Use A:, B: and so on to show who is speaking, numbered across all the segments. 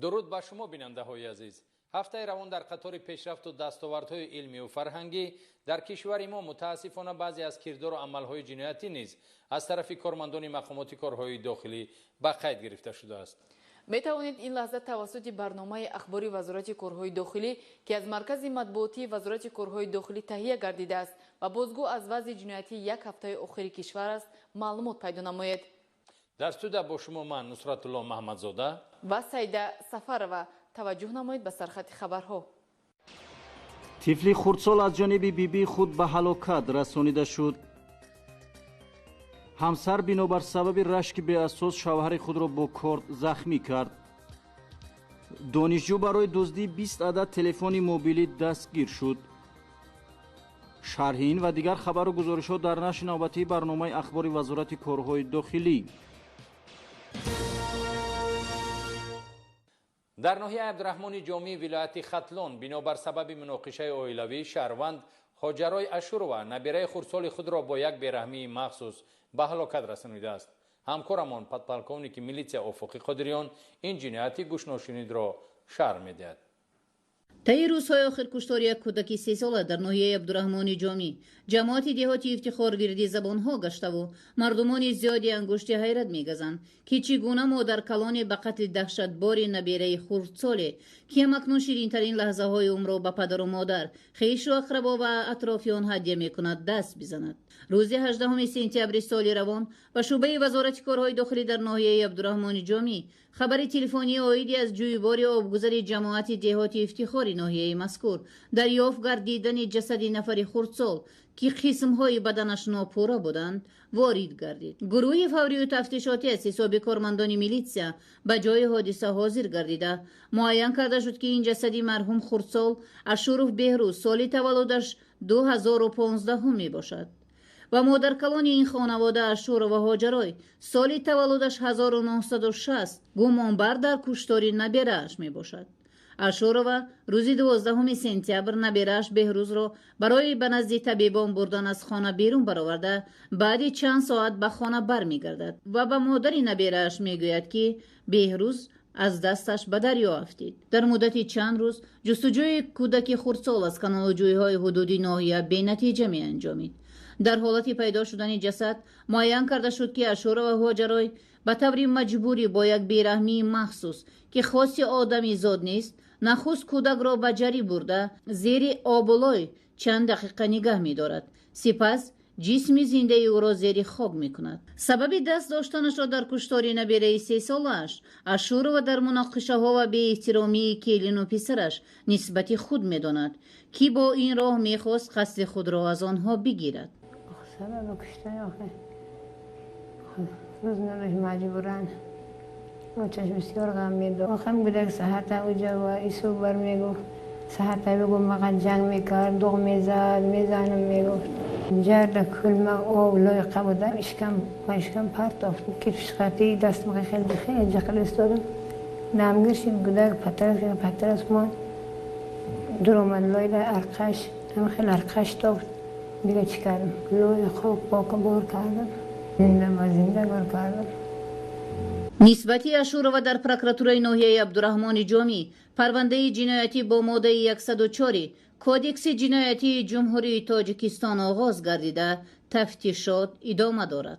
A: درود با شما بیننده‌های عزیز. هفته روان در قطار پیشرفت و دستاوردهای علمی و فرهنگی در کشور ما متاسفانه بعضی از کردار و عملهای جنایتی نیز از طرف کارمندان مقامات کارهای داخلی به قید گرفته شده است.
B: می توانید این لحظه توسط برنامه اخباری وزارت کارهای داخلی که از مرکز مطبوعاتی وزارت کارهای داخلی تهیه گردیده است و بازگو از وضع جنایتی یک هفته اخیر کشور است معلومات پیدا نماید.
A: در استودیو با شما من نصرت الله محمدزاده
B: و سیده سفرова. توجه نمایید به سرخط خبرها.
C: طفلی خردسال از جانب بیبی خود به هلاکت رسانیده شد. همسر بنابر سبب رشک به اساس شوهر خود را با کارد زخمی کرد. دانشجو برای دزدی 20 عدد تلفن موبیلی دستگیر شد. شرح این و دیگر خبر و گزارش‌ها در نشر نوبتی برنامه اخباری وزارت کارهای داخلی.
A: در ناحیه عبدالرحمن جامی ولایت ختلان بنابر سبب مناقشه عائلوی شهروند هاجرای اشورova نبیره خردسال خود را با یک بیرحمی مخصوص به هلاکت رسانیده است. همکارمان پدپلکونیک میلیسیا افقی قادریان این جنایتی گوشناشینید را شرح میدهد.
D: طی روزهای آخر کشتار یک کودک 3 ساله در ناحیه عبدالرحمن جامی جماعت دهاتی افتخار وردی زبانها گشته و مردمان زیادی انگشت حیرت میگزند که چگونه مادر کلان به قتل دهشتبار نبیره خردسال که اکنون شیرین‌ترین لحظه های عمر را به پدر و مادر، خویش و اقربا و اطرافیان هدیه میکند دست بزند. روز 18 سپتامبر سال روان به شعبه وزارت کارهای داخلی در ناحیه عبدالرحمن جامی خبر تلفنی عایدی از جویبار آبگذر جماعت دهاتی افتخار ناحیه مذکور دریافت گردیدن جسد نفر خردسال که قسم‌های بدنش ناپوره بودند وارد گردید. گروه فوری و تفتیشاتی از حساب کارمندان میلیسیا به جای حادثه حاضر گردیده معین کرده شد که این جسد مرحوم خردسال اشورov بهروز سال تولدش 2015 می باشد و مادر کلان این خانواده اشورov هاجرای سال تولدش 1960 گمانبر در کشتاری نبیره‌اش می باشد. اشورova روز 12 سپتامبر نبیره‌اش بهروز را برای به نزد طبیبان بردن از خانه بیرون برآورده بعد چند ساعت به خانه برمیگردد و به مادر نبیره‌اش میگوید که بهروز از دستش به دریا افتید. در مدت چند روز جستجوی کودک خردسال از کانالجویی‌های حدودی ناحیه بی نتیجه می انجامید. در حالت پیدا شدن جسد معین کرده شد که اشورov هاجرای به طور مجبوری با یک بیرحمی مخصوص که خاص آدمی زاد نیست نخست کودک را به جری برده زیر آبولای چند دقیقه نگه می دارد. سپس جسم زنده او را زیر خاک می کند. سبب دست داشتنش را در کشتار نبیره 3 سالش اشورov در مناقشه ها و به احترامی کلین و پسرش نسبت خود می داند که با این راه می خواست قصد خود را از آنها بگیرد.
E: سبب کشتن آخه روز نمیش مجبورن چشم بسیار غم میدو آخه بوده صحت اوجا و ایسو بر میگو صحت بگو مقد جنگ میکرد دوغ میزد میزنم میگو جرد کلمه او لای قبوده اشکم پرتافت کفش خطی دست مخی خیلی جقل استادم نامگرشید گوده پترس ما درومد لای ده ارقش هم خیلی ارقش تافت دیگه چی کردم لای خوب باکا بار کردم زنده بار کردم.
D: نسبتی اشورov در پروکراتورای ناحیه عبدالرحمن جامی پرونده جنایتی با ماده 104 کودکس جنایتی جمهوری تاجیکستان آغاز گردیده تفتیشات ادامه دارد.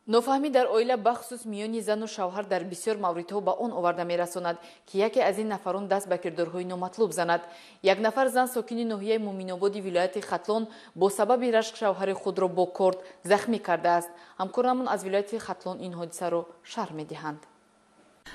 B: نافهمی در عائله بخصوص میان زن و شوهر در بسیار موردها به آن آورده میرساند که یکی از این نفران دست به کردارهای نامطلوب زند. یک نفر زن ساکن ناحیه مومن‌آباد ولایت ختلان با سبب رشک شوهر خود را با کارد زخمی کرده است. همکارانمان از ولایت ختلان این حادثه را شرح میدهند.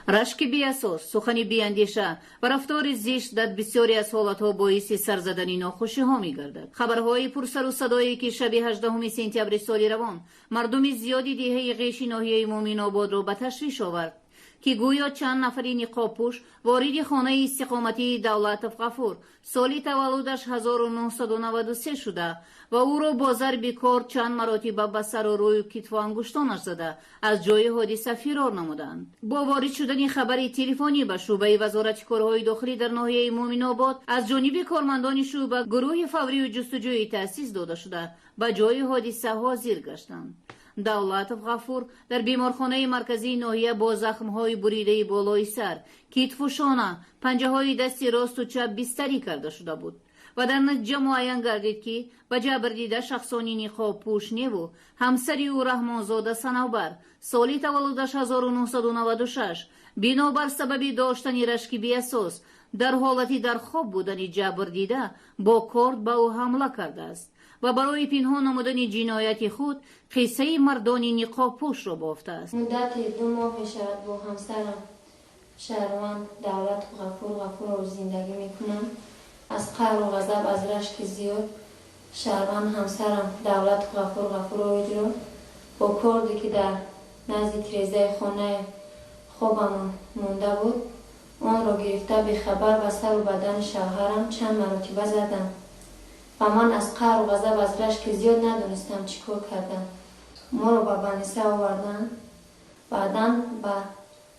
D: رشک بی اساس، سخن بی اندیشه و رفتار زشت در بسیاری از حالتها باعث سرزدنی ناخوشی ها می گردد. خبرهای پرسر و صدایی که شب 18 سپتامبر سال روان مردم زیادی دهه قیش ناحیه مومن‌آباد را به تشویش آورد که گویا چند نفری نقاب‌پوش وارد خانه استقامتی دولت غفور سال تولدش 1993 شده و او را با ضرب کارد چند مراتب به سر و روی و کتف و انگشتانش زده از جای حادثه فرار نمودند. با وارد شدن خبر تلفنی به شعبه وزارت کارهای داخلی در ناحیه مومن‌آباد از جانب کارمندان شعبه گروه فوری و جستجویی تأسیس داده شده به جای حادثه حاضر گشتند. давлатов ғафур дар беморхонаи марказии ноҳия бо захмҳои буридаи болои сар, китфу шона, панҷаҳои дасти росту чап бистарӣ карда шуда буд ва дар натиҷа муайян гардид ки ба ҷабрдида шахсони ниқобпӯш неву ҳамсари ӯ раҳмонзода санавбар соли таваллудаш 1996 бинобар сабаби доштани рашки беасос дар ҳолати дар хоб будани ҷабрдида бо корд ба ӯ ҳамла кардааст ва барои пинҳон намудани ҷинояти худ қиссаи мардони ниқобпӯшро бофтааст.
F: муддати 2 моҳ мешавад бо ҳамсарам шаҳрванд давлат ғафурову зиндагӣ мекунам. аз қаҳру ғазаб, аз рашки зиёд шаҳрванд ҳамсарам давлат ғафуровиро бо корде ки дар назди тирезаи хонаи хобамон монда буд онро гирифта бехабар ба сару бадани шавҳарам чанд маротиба задам ва ман аз қаҳру ғазаб, аз рашки зиёд надонистам чӣ кор кардам. моро ба балниса оварданд. баъдан ба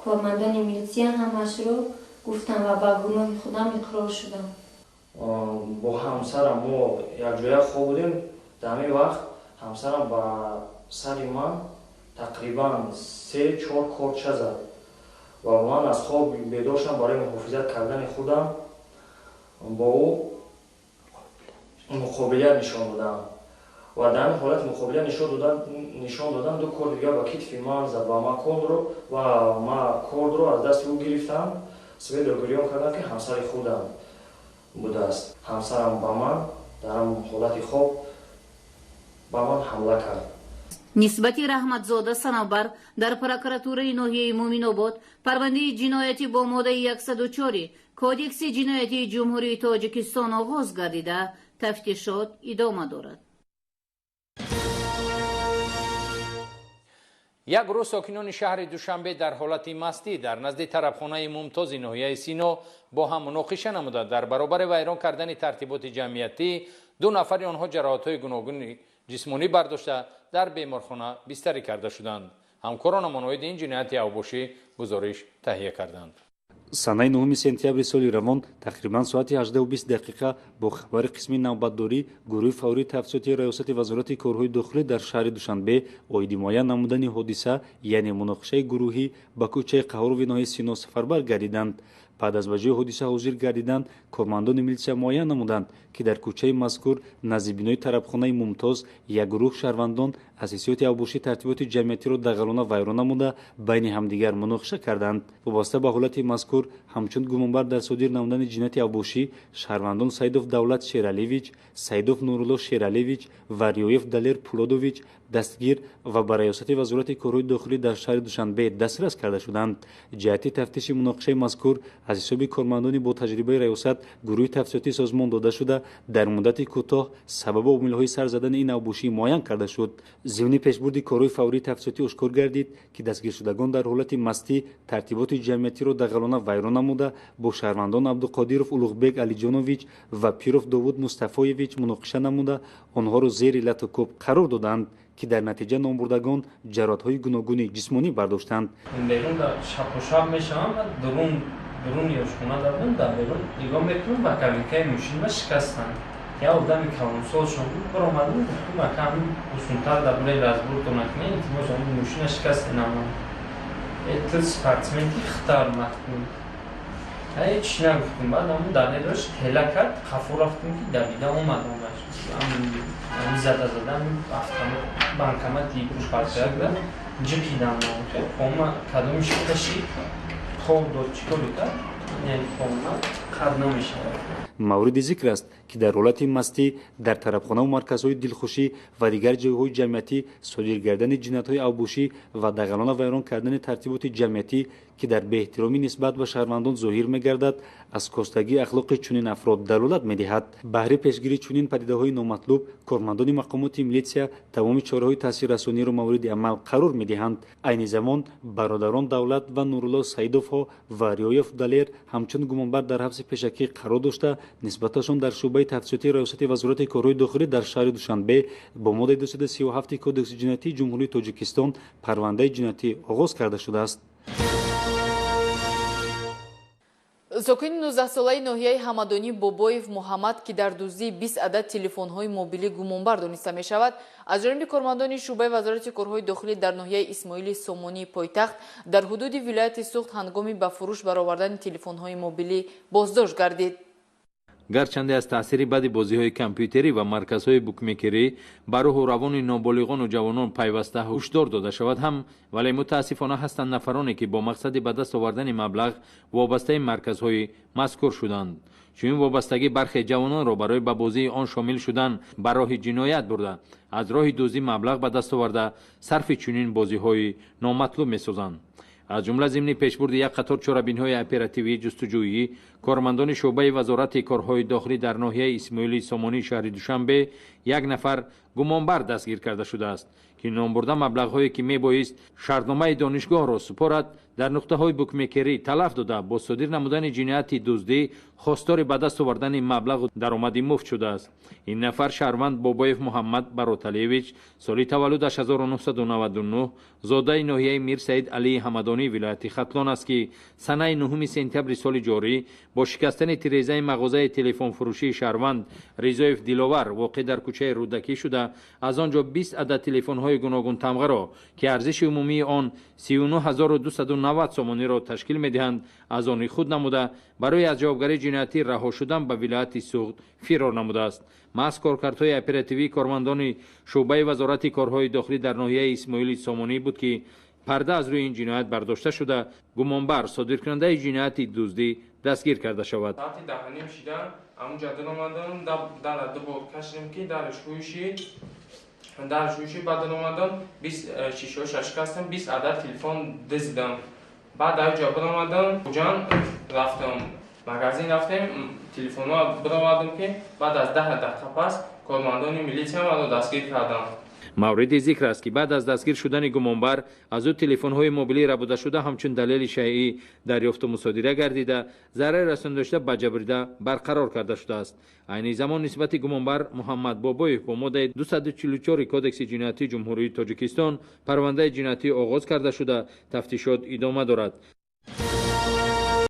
F: кормандони милитсия ҳамашро гуфтам ва ба гуноҳи худам иқрор шудам.
G: бо ҳамсарам мо якҷоя хоб будем. дар ҳамин вақт ҳамсарам ба сари ман тақрибан 3-4 корча зад ва ман аз хоб бедор шудам. барои муҳофизат кардани худам бо ӯ муқобилият нишон додам ва дар ҳамин ҳолати муқобилият нишон додам 2 кор дигар ба китфи ман зад ва ман кордро аз дасти ӯ гирифтам. сабеdo гирён кардам ки ҳамсари худам будааст. ҳамсарам ба ман дар ҳамин ҳолати хоб ба ман ҳамла кард.
D: нисбати раҳматзода санавбар дар прокуратураи ноҳияи муъминобод парвандаи ҷиноятӣ бо моддаи 104 кодекси ҷиноятии ҷумҳурии тоҷикистон оғоз гардида тафтишот идома дорад.
A: як рӯз сокинони шаҳри душанбе дар ҳолати мастӣ дар назди тарабхонаи мумтози ноҳияи сино бо ҳам муноқиша намуда дар баробари вайрон кардани тартиботи ҷамъиятӣ 2 нафари онҳо ҷароҳатҳои гуногуни ҷисмонӣ бардошта дар беморхона бистарӣ карда шуданд. ҳамкоронамон оиди ин ҷинояти авбошӣ гузориш таҳия карданд.
H: санаи 9 сентябри соли равон тақрибан соати 18:20 бо хабари қисми навбатдорӣ гурӯҳи фаврии тафтишоти раёсати вазорати корҳои дохилӣ дар шаҳри душанбе оиди муайян намудани ҳодиса яъне муноқишаи гурӯҳӣ ба кӯчаи қаҳурови ноҳияи сино сафарбар гардиданд. баъд аз ба ҷои ҳодиса ҳозир гардиданд кормандони милитсия муайян намуданд ки дар кӯчаи мазкур назди бинои тарабхонаи мумтоз як гурӯҳ шаҳрвандон аз ҳиссиёти авбошӣ тартиботи ҷамъиятиро дағалона вайрон намуда байни ҳамдигар муноқиша карданд. вобаста ба ҳолати мазкур ҳамчун гумонбар дар содир намудани ҷинояти авбошӣ шаҳрвандон саидов давлат шералиевич, саидов нурулло шералиевич ва риёев далер пулодович дастгир ва ба раёсати вазорати корҳои дохилӣ дар шаҳри душанбе дастрас карда шуданд. ҷиҳати тафтиши муноқишаи мазкур аз ҳисоби кормандони бо таҷрибаи раёсат гурӯҳи тафтишотӣ созмон дода шуда дар муддати кӯтоҳ сабаби омилҳои сар задани ин авбошӣ муайян карда шуд. зимни пешбурди корҳои фаврии тафтишотӣ ошкор гардид ки дастгиршудагон дар ҳолати мастӣ тартиботи ҷамъиятиро дағалона вайрон намуда бо шаҳрвандон абдуқодиров улуғбек алиҷонович ва пиров довуд мустафоевич муноқиша намуда онҳоро зери лату кӯб қарор доданд ки дар натиҷа номбурдагон ҷароҳатҳои гуногуни ҷисмонӣ бардоштанд.
I: берун шаб мешавам берун ёшхона дарбун дар берун нигоҳ мекунам ба кабинкаи мошинма шикастанд. я одами калонсолшон баромадам гуфтам акам усунтар дар бораи разбурто накунед илтимос ин мошина шикасте намояд. тил спортсменки хитар накун. ҳеҷ нагуфтем. баъд ҳамун далелаш ҳела кард қафо рафтем ки давида омад онаш зада автомат банкомати пушпартиякда ҷипидам хома кадоми шикаши хоб дод чикори кард хома қад намешавад.
H: мавриди зикр аст ки дар ҳолати мастӣ дар тарабхонаву марказҳои дилхушӣ ва дигар ҷойҳои ҷамъиятӣ содир кардани ҷиноятҳои авбошӣ ва дағалона вайрон кардани тартиботи ҷамъиятӣ ки дар беэҳтиромӣ нисбат ба шаҳрвандон зоҳир мегардад аз костагии ахлоқи чунин афрод далолат медиҳад. баҳри пешгирии чунин падидаҳои номатлуб кормандони мақомоти милитсия тамоми чораҳои таъсиррасониро мавриди амал қарор медиҳанд. айни замон бародарон давлат ва нурулло саидовҳо ва риёев далер ҳамчун гумонбар дар ҳабси пешакӣ қарор дошта нисбаташон дар шӯъбаи тафтишоти раёсати вазорати корҳои дохилӣ дар шаҳри душанбе бо моддаи 237 кодекси ҷиноятии ҷумҳурии тоҷикистон парвандаи ҷиноятӣ оғоз карда шудааст.
B: сокини 19-солаи ноҳияи ҳамадонӣ Бобоев Муҳаммад, ки дар дуздии 20 адад телефонҳои мобилӣ гумонбар дониста мешавад, аз ҷониби кормандони шуъбаи вазорати корҳои дохилӣ дар ноҳияи Исмоили Сомонии пойтахт дар ҳудуди вилояти Суғд ҳангоми ба фурӯш баровардани телефонҳои мобилӣ боздошт гардид.
J: гарчанде аз таъсири баъди бозиҳои компютерӣ ва марказҳои букмекерӣ ба рӯҳу равони ноболиғону ҷавонон пайваста ҳушдор дода шавад ҳам, вале мутаассифона ҳастанд нафароне ки бо мақсади ба даст овардани маблағ вобастаи марказҳои мазкур шуданд. чунин вобастагӣ бархе ҷавононро барои ба бозии он шомил шудан ба роҳи ҷиноят бурда, аз роҳи дуздӣ маблағ ба даст оварда сарфи чунин бозиҳои номатлуб месозанд. аз ҷумла зимни пешбурди як қатор чорабинҳои оперативии ҷустуҷӯӣ, кормандони шуъбаи вазорати корҳои дохилӣ дар ноҳияи Исмоили Сомонии шаҳри Душанбе як нафар гумонбар дастгир карда шудааст, ки номбурда маблағҳое ки мебоист шартномаи донишгоҳро супорад, дар нуқтаҳои букмекерӣ талаф дода бо содир намудани ҷинояти дуздӣ хостори ба даст овардани маблағу даромади муфт шудааст. ин нафар шаҳрванд Бобоев Муҳаммад Бароталиевич, соли таваллудаш 1999, зодаи ноҳияи Мир Саид Алии Ҳамадонӣ вилояти Хатлон аст, ки санаи 9 сентябри соли ҷорӣ бо шикастани тирезаи мағозаи телефонфурӯшии шаҳрванд Ризоев Диловар воқеъ дар кӯчаи Рӯдакӣ шуда, аз он ҷо 20 адад телефонҳои гуногун тамғаро, ки арзиши умумии он 39290 сомониро ташкил медиҳанд, аз они худ намуда барои аз ҷавобгарии ҷиноятӣ раҳо шудан ба вилояти Суғд фирор намудааст. маҳз коркардҳои оперативии кормандони шуъбаи вазорати корҳои дохилӣ дар ноҳияи Исмоили Сомонӣ буд, ки парда аз рӯи ин ҷиноят бардошта шуда, гумонбар содиркунандаи ҷинояти дуздӣ дастгир карда шавад.
K: Саати 10:30 шида амуҷа даромадам, дара дубор кашидем ки дараш ҳуиши ба даромадам 20 шишаша шикастам, 20 адад телефон диздам. баъд аҷа биромадам ҷан рафтам магазин, рафтем телефонҳо биромадам ки баъд аз 10 дақиқа пас кормандони милитсия маро дастгир карданд.
J: мавриди зикр аст, ки баъд аз дастгир шудани гумонбар аз ӯ телефонҳои мобилӣ рабудашуда ҳамчун далели шайъӣ дарёфту мусодира гардида, зарари расондашта ба ҷабрида барқарор карда шудааст. айни замон нисбати гумонбар Муҳаммад Бобоев бо моддаи 244 кодекси ҷиноятии ҷумҳурии Тоҷикистон парвандаи ҷиноятӣ оғоз карда шуда тафтишот идома дорад.